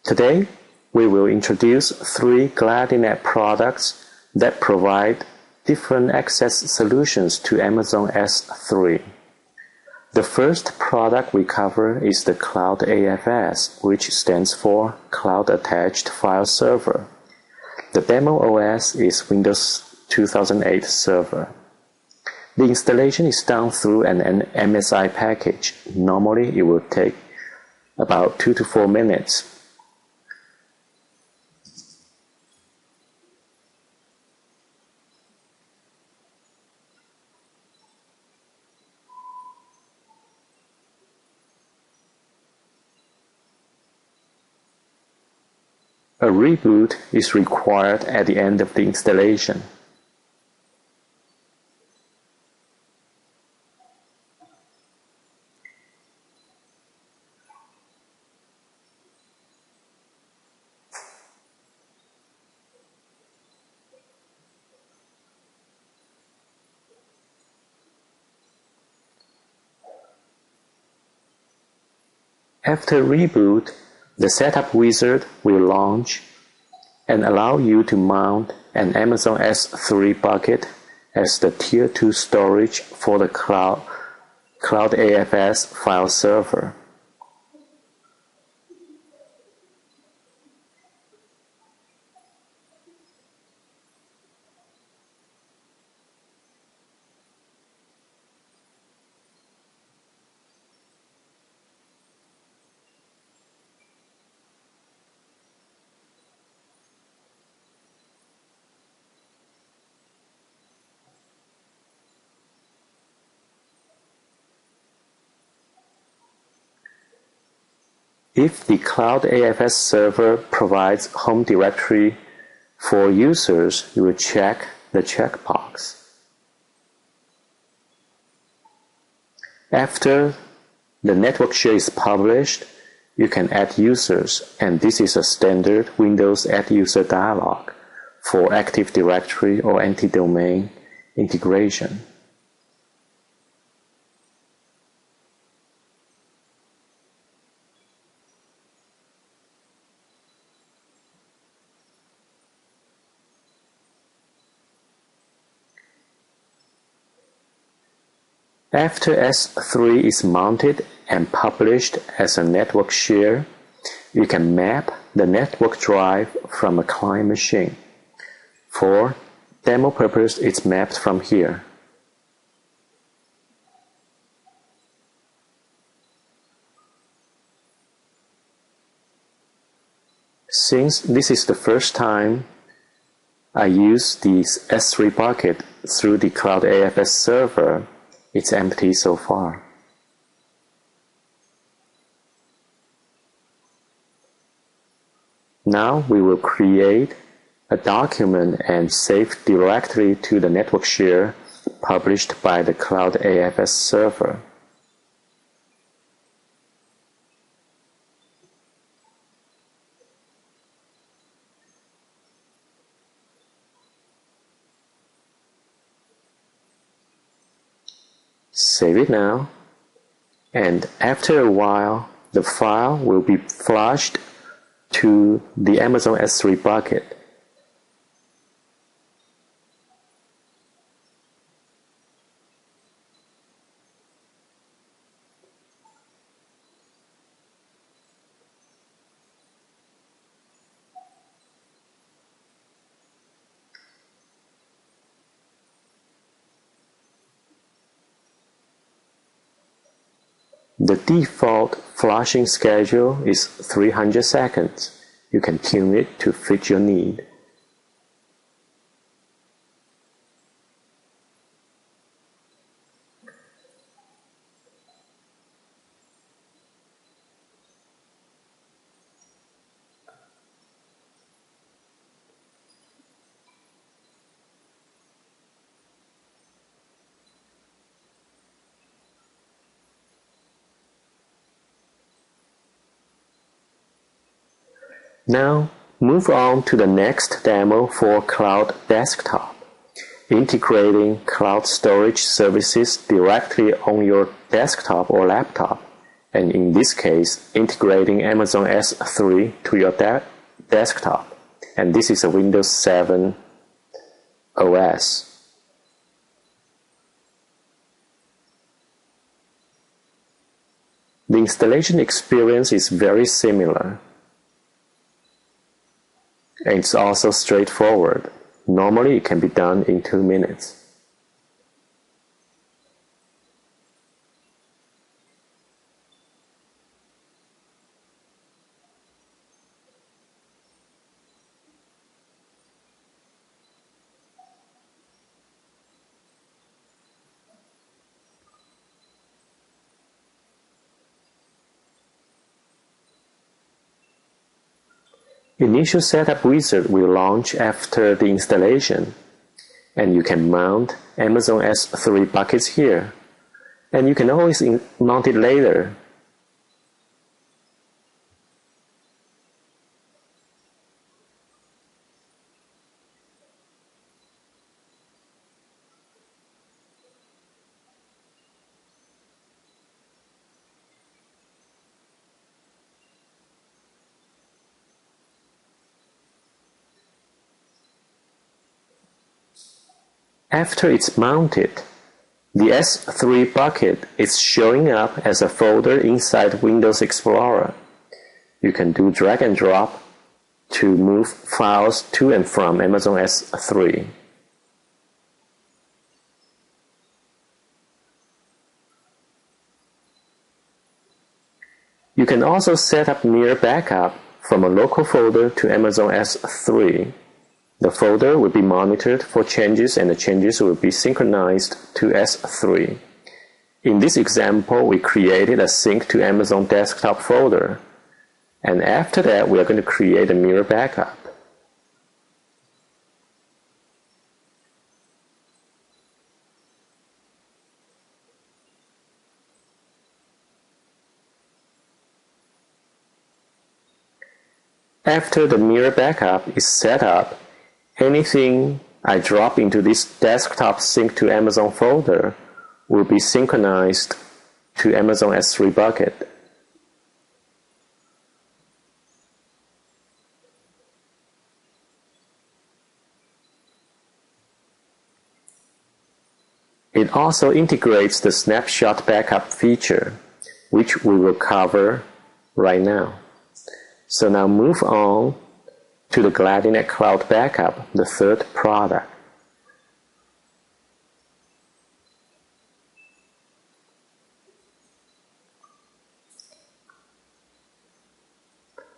Today, we will introduce 3 Gladinet products that provide different access solutions to Amazon S3. The first product we cover is the CloudAFS, which stands for Cloud Attached File Server. The demo OS is Windows 2008 Server. The installation is done through an MSI package. Normally, it will take about 2 to 4 minutes. A reboot is required at the end of the installation. After reboot, the setup wizard will launch and allow you to mount an Amazon S3 bucket as the Tier 2 storage for the CloudAFS file server. If the CloudAFS server provides home directory for users, you will check the checkbox. After the network share is published, you can add users, and this is a standard Windows Add User dialog for Active Directory or anti-domain integration. After S3 is mounted and published as a network share, you can map the network drive from a client machine. For demo purpose, it's mapped from here. Since this is the first time I use this S3 bucket through the CloudAFS server, it's empty so far. Now we will create a document and save directly to the network share published by the CloudAFS server. Save it now, and after a while, the file will be flushed to the Amazon S3 bucket. The default flushing schedule is 300 seconds. You can tune it to fit your need. Now, move on to the next demo for Cloud Desktop, integrating cloud storage services directly on your desktop or laptop and in this case, integrating Amazon S3 to your desktop. And this is a Windows 7 OS. The installation experience is very similar, and it's also straightforward. Normally, it can be done in 2 minutes. Initial Setup wizard will launch after the installation, and you can mount Amazon S3 buckets here, and you can always mount it later. After it's mounted, the S3 bucket is showing up as a folder inside Windows Explorer. You can do drag and drop to move files to and from Amazon S3. You can also set up mirror backup from a local folder to Amazon S3. The folder will be monitored for changes and the changes will be synchronized to S3. In this example, we created a sync to Amazon desktop folder. And after that, we are going to create a mirror backup. After the mirror backup is set up, anything I drop into this desktop sync to Amazon folder will be synchronized to Amazon S3 bucket. It also integrates the snapshot backup feature, which we will cover right now. So now move on to the Gladinet Cloud Backup, the third product.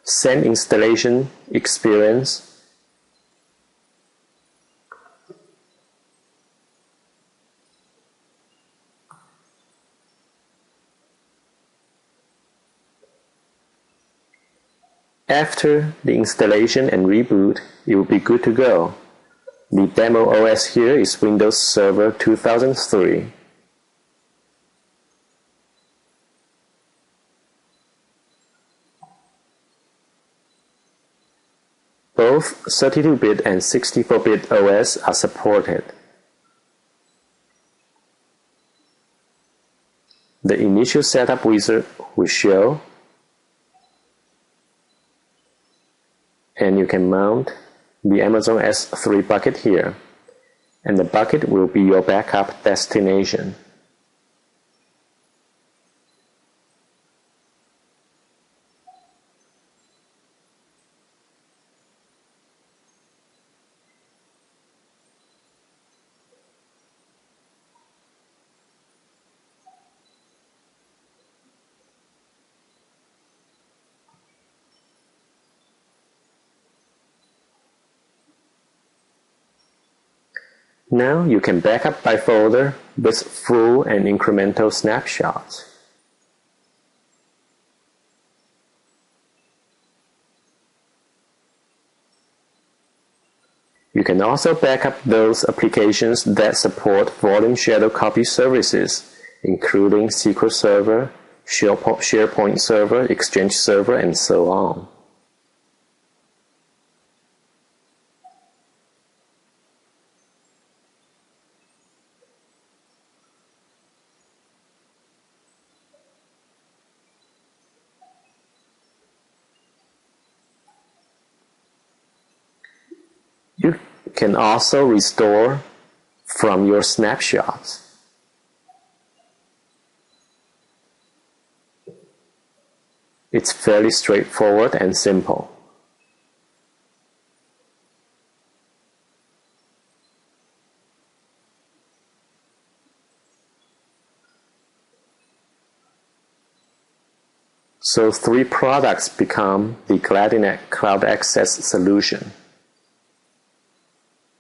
Same installation experience. After the installation and reboot, it will be good to go. The demo OS here is Windows Server 2003. Both 32-bit and 64-bit OS are supported. The initial setup wizard will show, and you can mount the Amazon S3 bucket here, and the bucket will be your backup destination. Now you can backup by folder with full and incremental snapshots. You can also backup those applications that support volume shadow copy services, including SQL Server, SharePoint Server, Exchange Server, and so on. can also restore from your snapshots. It's fairly straightforward and simple. So 3 products become the Gladinet Cloud Access solution.